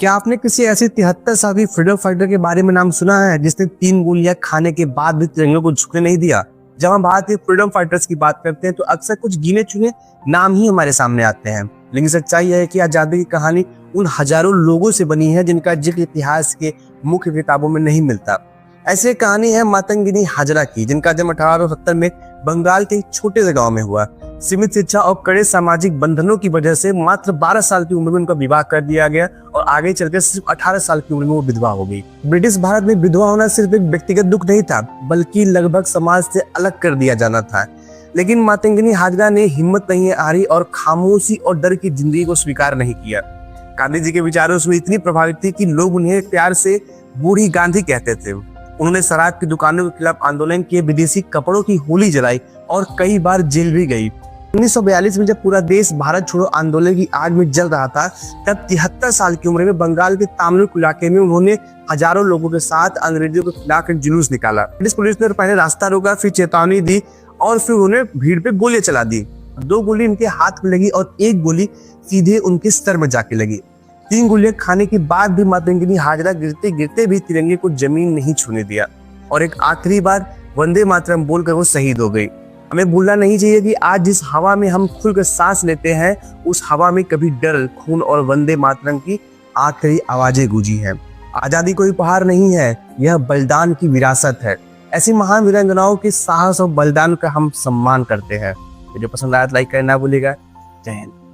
क्या आपने किसी ऐसे 73 साल की फ्रीडम फाइटर के बारे में नाम सुना है जिसने 3 गोलियां खाने के बाद भी तिरंगे को झुकने नहीं दिया? जब हम भारतीय फ्रीडम फाइटर्स की बात करते हैं तो अक्सर कुछ गिने चुने नाम ही हमारे सामने आते हैं, लेकिन सच्चाई यह है कि आजादी की कहानी उन हजारों लोगों से बनी है जिनका जिक्र इतिहास के मुख्य किताबों में नहीं मिलता। ऐसी कहानी है मातंगिनी हाजरा की, जिनका जन्म 1870 में बंगाल के एक छोटे से गांव में हुआ। सीमित शिक्षा और कड़े सामाजिक बंधनों की वजह से मात्र 12 साल की उम्र में उनका विवाह कर दिया गया और आगे चलकर सिर्फ 18 साल की उम्र में वो विधवा हो गई। ब्रिटिश भारत में विधवा होना सिर्फ एक व्यक्तिगत दुख नहीं था, बल्कि लगभग समाज से अलग कर दिया जाना था। लेकिन मातंगिनी हाजरा ने हिम्मत नहीं हारी और खामोशी और डर की जिंदगी को स्वीकार नहीं किया। गांधी जी के विचारों से इतनी प्रभावित थी कि लोग उन्हें प्यार से बूढ़ी गांधी कहते थे। उन्होंने शराब की दुकानों के खिलाफ आंदोलन किए, विदेशी कपड़ों की होली जलाई और कई बार जेल भी गई। 1942 में जब पूरा देश भारत छोड़ो आंदोलन की आग में जल रहा था, तब 73 साल की उम्र में बंगाल के तमिलनाडु इलाके में उन्होंने हजारों लोगों के साथ अंग्रेजों के खिलाफ एक जुलूस निकाला। ब्रिटिश पुलिस ने पहले रास्ता रोका, फिर चेतावनी दी और फिर उन्होंने भीड़ पे गोलियां चला दी। 2 गोली इनके हाथ में लगी और 1 गोली सीधे उनके सर में जाके लगी। 3 गोलियां खाने के बाद भी मातंगिनी हाजरा गिरते गिरते भी तिरंगे को जमीन नहीं छूने दिया और एक आखिरी बार वंदे मातरम बोलकर वो शहीद हो गई। हमें भूलना नहीं चाहिए कि आज जिस हवा में हम खुलकर सांस लेते हैं, उस हवा में कभी डर, खून और वंदे मातरम की आखिरी आवाजें गूंजी हैं। आजादी कोई उपहार नहीं है, यह बलिदान की विरासत है। ऐसी महान वीरांगनाओं के साहस और बलिदान का हम सम्मान करते हैं। वीडियो पसंद आया तो लाइक करना ना भूलिएगा। जय हिंद।